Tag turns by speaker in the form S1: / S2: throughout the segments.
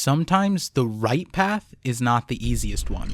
S1: sometimes the right path is not the easiest one.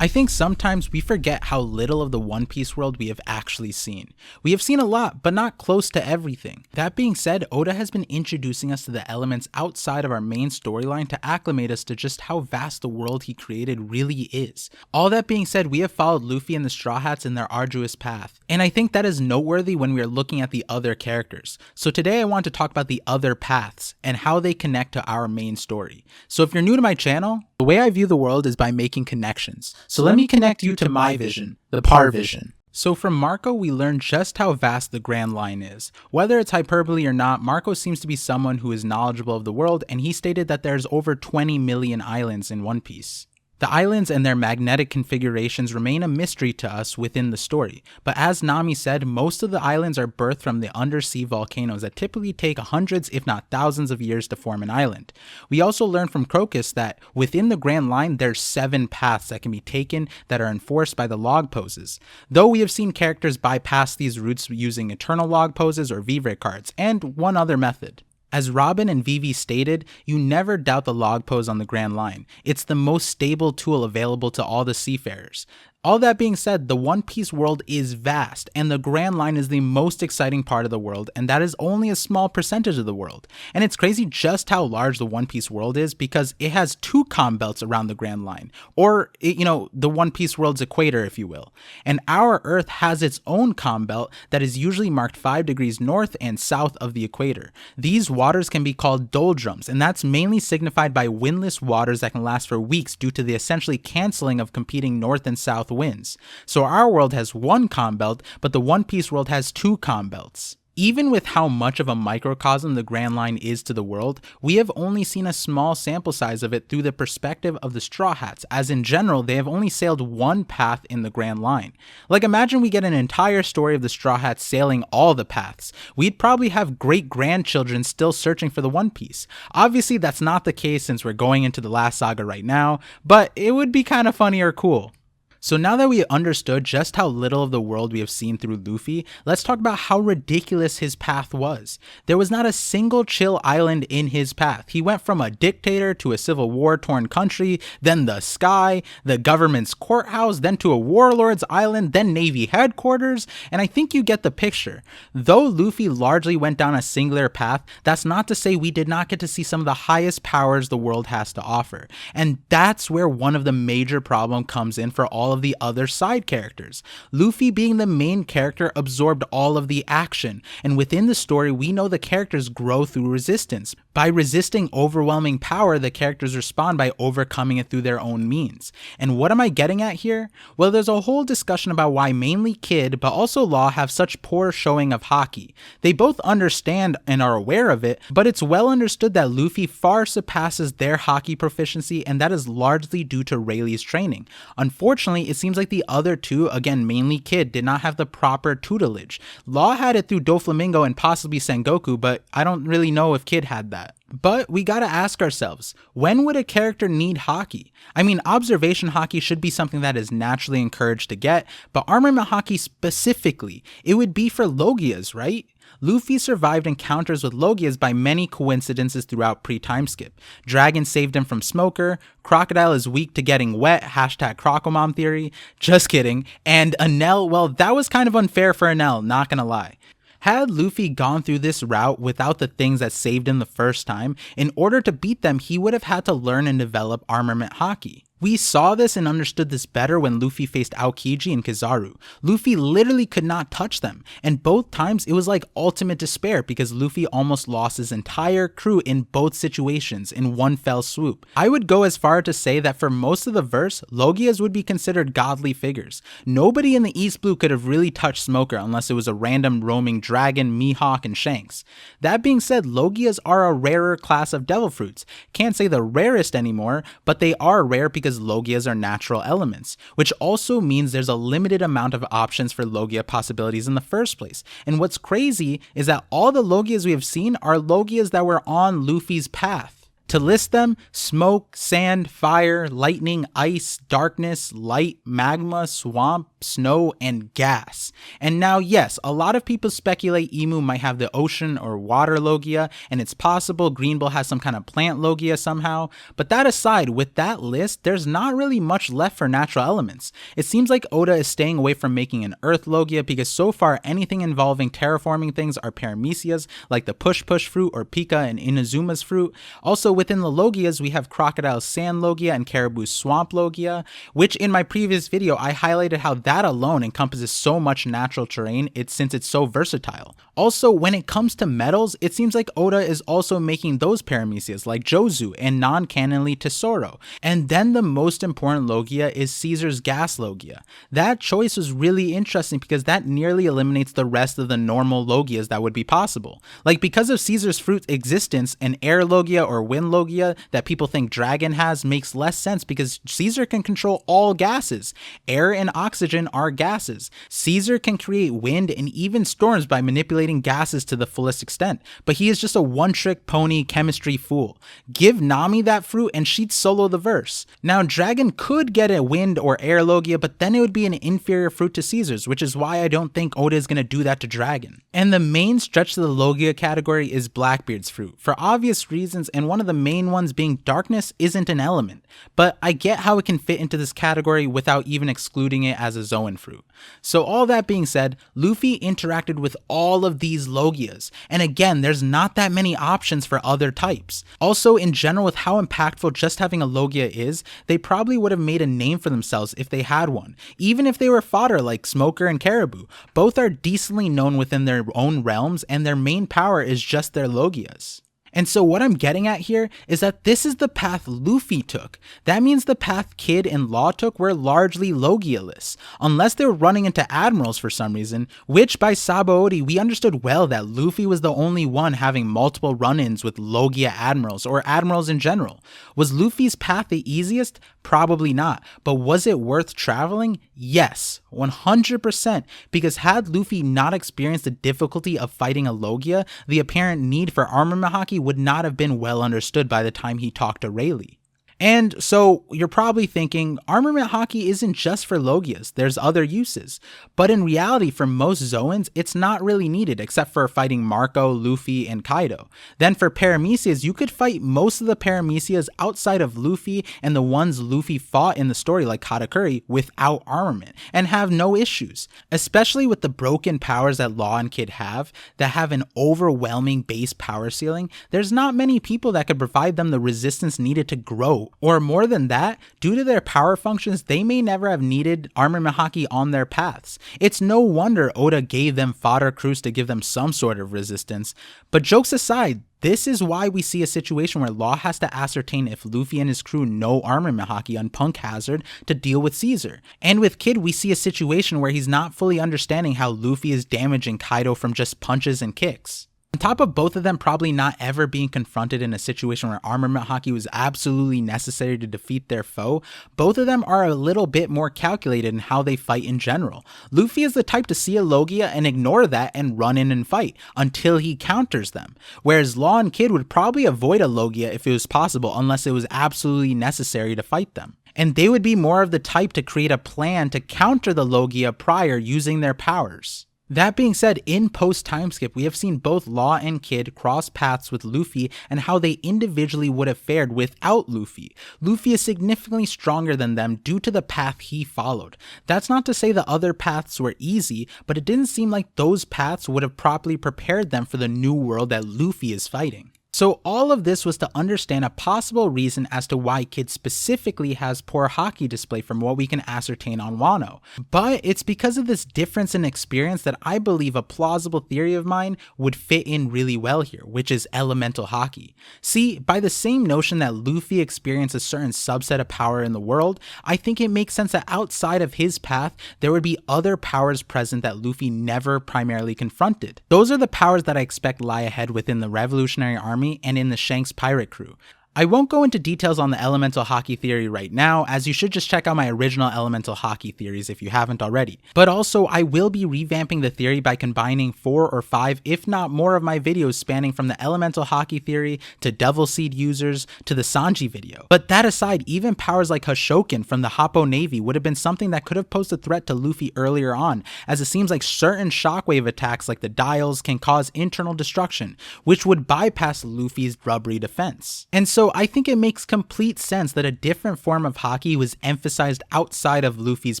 S1: I think sometimes we forget how little of the One Piece world we have actually seen. We have seen a lot, but not close to everything. That being said, Oda has been introducing us to the elements outside of our main storyline to acclimate us to just how vast the world he created really is. All that being said, we have followed Luffy and the Straw Hats in their arduous path, and I think that is noteworthy when we are looking at the other characters. So today I want to talk about the other paths and how they connect to our main story. So if you're new to my channel, the way I view the world is by making connections. So let me connect you to my vision, the ParVision. So from Marco, we learn just how vast the Grand Line is. Whether it's hyperbole or not, Marco seems to be someone who is knowledgeable of the world, and he stated that there's over 20 million islands in One Piece. The islands and their magnetic configurations remain a mystery to us within the story, but as Nami said, most of the islands are birthed from the undersea volcanoes that typically take hundreds if not thousands of years to form an island. We also learn from Crocus that within the Grand Line there's 7 paths that can be taken that are enforced by the log poses, though we have seen characters bypass these routes using eternal log poses or Vivre cards, and one other method. As Robin and Vivi stated, you never doubt the log pose on the Grand Line. It's the most stable tool available to all the seafarers. All that being said, the One Piece world is vast, and the Grand Line is the most exciting part of the world, and that is only a small percentage of the world. And it's crazy just how large the One Piece world is because it has 2 calm belts around the Grand Line, or, the One Piece world's equator, if you will. And our Earth has its own calm belt that is usually marked 5 degrees north and south of the equator. These waters can be called doldrums, and that's mainly signified by windless waters that can last for weeks due to the essentially canceling of competing north and south winds. So our world has 1 calm belt, but the One Piece world has 2 calm belts. Even with how much of a microcosm the Grand Line is to the world, we have only seen a small sample size of it through the perspective of the Straw Hats, as in general they have only sailed 1 path in the Grand Line. Like imagine we get an entire story of the Straw Hats sailing all the paths. We'd probably have great-grandchildren still searching for the One Piece. Obviously that's not the case since we're going into the last saga right now, but it would be kind of funny or cool. So now that we understood just how little of the world we have seen through Luffy, let's talk about how ridiculous his path was. There was not a single chill island in his path. He went from a dictator to a civil war torn country, then the sky, the government's courthouse, then to a warlord's island, then Navy headquarters, and I think you get the picture. Though Luffy largely went down a singular path, that's not to say we did not get to see some of the highest powers the world has to offer. And that's where one of the major problems comes in for all of the other side characters. Luffy, being the main character, absorbed all of the action, and within the story we know the characters grow through resistance. By resisting overwhelming power, the characters respond by overcoming it through their own means. And what am I getting at here? Well, there's a whole discussion about why mainly Kid, but also Law, have such poor showing of Haki. They both understand and are aware of it, but it's well understood that Luffy far surpasses their Haki proficiency, and that is largely due to Rayleigh's training. Unfortunately, it seems like the other two, again mainly Kid, did not have the proper tutelage. Law had it through Doflamingo and possibly Sengoku, but I don't really know if Kid had that. But we gotta ask ourselves, when would a character need Haki? I mean, observation Haki should be something that is naturally encouraged to get, but armament Haki specifically, it would be for Logias, right? Luffy survived encounters with Logias by many coincidences throughout pre-timeskip. Dragon saved him from Smoker, Crocodile is weak to getting wet, hashtag Crocomom theory, just kidding, and Enel, well, that was kind of unfair for Enel, not gonna lie. Had Luffy gone through this route without the things that saved him the first time, in order to beat them he would have had to learn and develop armament Haki. We saw this and understood this better when Luffy faced Aokiji and Kizaru. Luffy literally could not touch them, and both times it was like ultimate despair because Luffy almost lost his entire crew in both situations in one fell swoop. I would go as far to say that for most of the verse, Logias would be considered godly figures. Nobody in the East Blue could have really touched Smoker unless it was a random roaming dragon, Mihawk, and Shanks. That being said, Logias are a rarer class of devil fruits. Can't say the rarest anymore, but they are rare because Logias are natural elements, which also means there's a limited amount of options for Logia possibilities in the first place. And what's crazy is that all the Logias we have seen are Logias that were on Luffy's path. To list them: smoke, sand, fire, lightning, ice, darkness, light, magma, swamp, snow, and gas. And now, yes, a lot of people speculate Emu might have the ocean or water Logia, and it's possible Green Bull has some kind of plant Logia somehow. But that aside, with that list, there's not really much left for natural elements. It seems like Oda is staying away from making an Earth Logia because so far anything involving terraforming things are paramecias, like the Push Push fruit or Pika and Inazuma's fruit. Also within the Logias, we have Crocodile Sand Logia and Caribou Swamp Logia, which in my previous video I highlighted how that alone encompasses so much natural terrain since it's so versatile. Also, when it comes to metals, it seems like Oda is also making those paramecias like Jozu and non-canonly Tesoro. And then the most important Logia is Caesar's Gas Logia. That choice was really interesting because that nearly eliminates the rest of the normal Logias that would be possible. Like, because of Caesar's fruit's existence, an Air Logia or Wind Logia that people think Dragon has makes less sense because Caesar can control all gases. Air and oxygen are gases. Caesar can create wind and even storms by manipulating gases to the fullest extent, but he is just a one-trick pony chemistry fool. Give Nami that fruit and she'd solo the verse. Now, Dragon could get a wind or air Logia, but then it would be an inferior fruit to Caesar's, which is why I don't think Oda is going to do that to Dragon. And the main stretch to the Logia category is Blackbeard's fruit, for obvious reasons, and one of the main ones being darkness isn't an element, but I get how it can fit into this category without even excluding it as a Zoan fruit. So all that being said, Luffy interacted with all of these Logias, and again, there's not that many options for other types. Also, in general, with how impactful just having a Logia is, they probably would have made a name for themselves if they had one, even if they were fodder like Smoker and Caribou. Both are decently known within their own realms, and their main power is just their Logias. And so what I'm getting at here is that this is the path Luffy took. That means the path Kid and Law took were largely Logia-less, unless they were running into admirals for some reason, which by Sabaody we understood well that Luffy was the only one having multiple run-ins with Logia admirals, or admirals in general. Was Luffy's path the easiest? Probably not, but was it worth traveling? Yes, 100%, because had Luffy not experienced the difficulty of fighting a Logia, the apparent need for armament Haki would not have been well understood by the time he talked to Rayleigh. And so you're probably thinking, armament Haki isn't just for Logias, there's other uses. But in reality, for most Zoans, it's not really needed except for fighting Marco, Luffy, and Kaido. Then for paramecias, you could fight most of the paramecias outside of Luffy and the ones Luffy fought in the story like Katakuri without armament, and have no issues. Especially with the broken powers that Law and Kid have, that have an overwhelming base power ceiling, there's not many people that could provide them the resistance needed to grow. Or more than that, due to their power functions, they may never have needed armament Haki on their paths. It's no wonder Oda gave them fodder crews to give them some sort of resistance. But jokes aside, this is why we see a situation where Law has to ascertain if Luffy and his crew know armament Haki on Punk Hazard to deal with Caesar. And with Kid, we see a situation where he's not fully understanding how Luffy is damaging Kaido from just punches and kicks. On top of both of them probably not ever being confronted in a situation where armament Haki was absolutely necessary to defeat their foe, both of them are a little bit more calculated in how they fight in general. Luffy is the type to see a Logia and ignore that and run in and fight until he counters them, whereas Law and Kid would probably avoid a Logia if it was possible unless it was absolutely necessary to fight them. And they would be more of the type to create a plan to counter the Logia prior using their powers. That being said, in post-timeskip, we have seen both Law and Kid cross paths with Luffy and how they individually would have fared without Luffy. Luffy is significantly stronger than them due to the path he followed. That's not to say the other paths were easy, but it didn't seem like those paths would have properly prepared them for the new world that Luffy is fighting. So all of this was to understand a possible reason as to why Kid specifically has poor Haki display from what we can ascertain on Wano. But it's because of this difference in experience that I believe a plausible theory of mine would fit in really well here, which is elemental Haki. See, by the same notion that Luffy experienced a certain subset of power in the world, I think it makes sense that outside of his path, there would be other powers present that Luffy never primarily confronted. Those are the powers that I expect lie ahead within the Revolutionary Army and in the Shanks pirate crew. I won't go into details on the elemental Haki theory right now, as you should just check out my original elemental Haki theories if you haven't already. But also, I will be revamping the theory by combining 4 or 5, if not more, of my videos spanning from the elemental Haki theory to Devil Seed users to the Sanji video. But that aside, even powers like Hashoken from the Hoppo Navy would have been something that could have posed a threat to Luffy earlier on, as it seems like certain shockwave attacks like the dials can cause internal destruction, which would bypass Luffy's rubbery defense. And so I think it makes complete sense that a different form of Haki was emphasized outside of Luffy's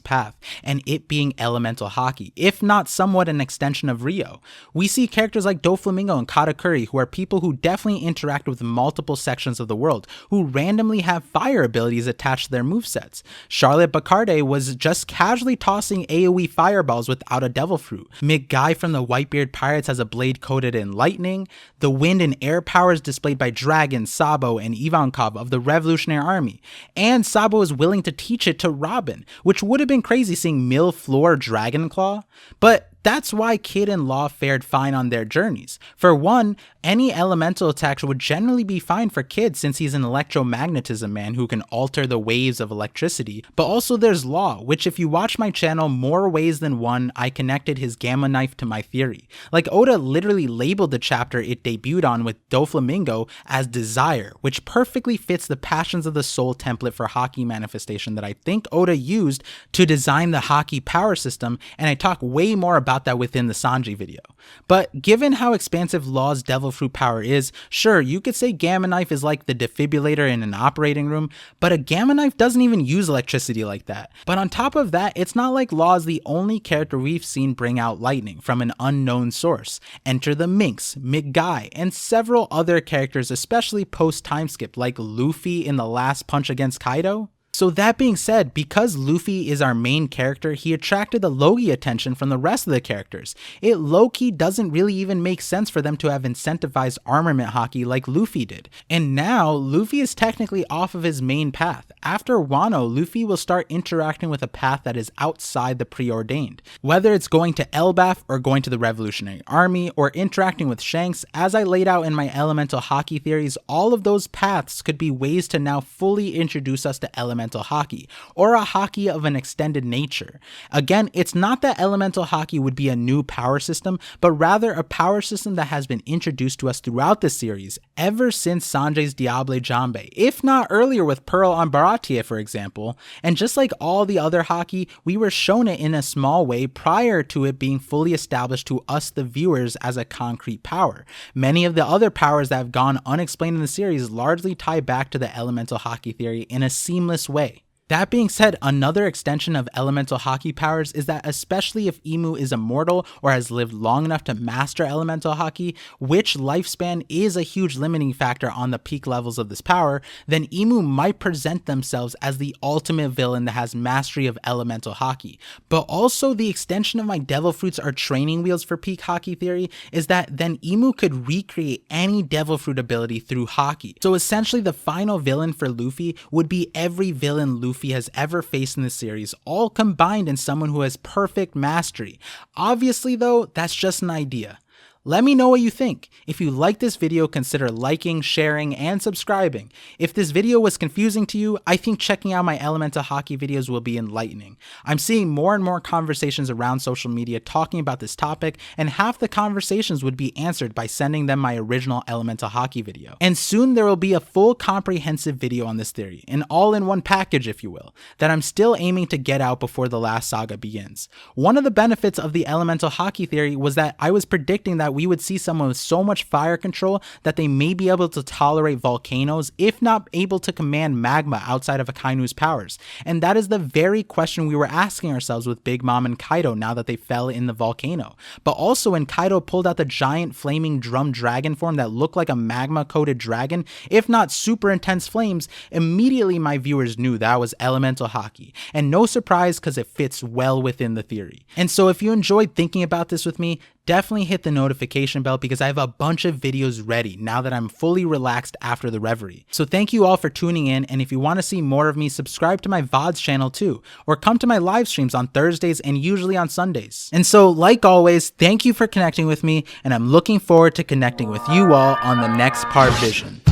S1: path, and it being elemental Haki, if not somewhat an extension of Rio. We see characters like Doflamingo and Katakuri, who are people who definitely interact with multiple sections of the world, who randomly have fire abilities attached to their movesets. Charlotte Bacarde was just casually tossing AoE fireballs without a devil fruit. McGuy from the Whitebeard Pirates has a blade coated in lightning. The wind and air powers displayed by Dragon, Sabo, and Ivankov of the Revolutionary Army, and Sabo is willing to teach it to Robin, which would have been crazy seeing Mil-Flor Dragonclaw, but that's why Kid and Law fared fine on their journeys. For one, any elemental attacks would generally be fine for Kid since he's an electromagnetism man who can alter the waves of electricity, but also there's Law, which if you watch my channel more ways than one, I connected his gamma knife to my theory. Like Oda literally labeled the chapter it debuted on with Doflamingo as Desire, which perfectly fits the Passions of the Soul template for Haki manifestation that I think Oda used to design the Haki power system, and I talk way more about that within the Sanji video. But given how expansive Law's Devil Fruit power is, sure, you could say Gamma Knife is like the defibrillator in an operating room, but a Gamma Knife doesn't even use electricity like that. But on top of that, it's not like Law is the only character we've seen bring out lightning from an unknown source. Enter the Minx, McGuy, and several other characters, especially post-time skip, like Luffy in the last punch against Kaido. So that being said, because Luffy is our main character, he attracted the Logia attention from the rest of the characters. It low-key doesn't really even make sense for them to have incentivized armament Haki like Luffy did. And now, Luffy is technically off of his main path. After Wano, Luffy will start interacting with a path that is outside the preordained. Whether it's going to Elbaf or going to the Revolutionary Army or interacting with Shanks, as I laid out in my elemental Haki theories, all of those paths could be ways to now fully introduce us to elemental Haki, or a Haki of an extended nature. Again, it's not that elemental Haki would be a new power system, but rather a power system that has been introduced to us throughout the series, ever since Sanjay's Diable Jambe, if not earlier with Pearl on Baratie, for example. And just like all the other Haki, we were shown it in a small way prior to it being fully established to us, the viewers, as a concrete power. Many of the other powers that have gone unexplained in the series largely tie back to the elemental Haki theory in a seamless way. That being said, another extension of elemental Haki powers is that especially if Imu is immortal or has lived long enough to master elemental Haki, which lifespan is a huge limiting factor on the peak levels of this power, then Imu might present themselves as the ultimate villain that has mastery of elemental Haki. But also the extension of my devil fruits are training wheels for peak Haki theory is that then Imu could recreate any devil fruit ability through Haki. So essentially the final villain for Luffy would be every villain Luffy has ever faced in the series, all combined in someone who has perfect mastery. Obviously though, that's just an idea. Let me know what you think. If you like this video, consider liking, sharing, and subscribing. If this video was confusing to you, I think checking out my Elemental Haki videos will be enlightening. I'm seeing more and more conversations around social media talking about this topic, and half the conversations would be answered by sending them my original Elemental Haki video. And soon there will be a full comprehensive video on this theory, an all-in-one package if you will, that I'm still aiming to get out before the last saga begins. One of the benefits of the Elemental Haki theory was that I was predicting that we would see someone with so much fire control that they may be able to tolerate volcanoes, if not able to command magma outside of Akainu's powers. And that is the very question we were asking ourselves with Big Mom and Kaido now that they fell in the volcano. But also when Kaido pulled out the giant flaming drum dragon form that looked like a magma coated dragon, if not super intense flames, immediately my viewers knew that was Elemental Haki. And no surprise because it fits well within the theory. And so if you enjoyed thinking about this with me, definitely hit the notification bell because I have a bunch of videos ready now that I'm fully relaxed after the Reverie. So thank you all for tuning in, and if you want to see more of me, subscribe to my VODs channel too, or come to my live streams on Thursdays and usually on Sundays. And so like always, thank you for connecting with me, and I'm looking forward to connecting with you all on the next ParVision.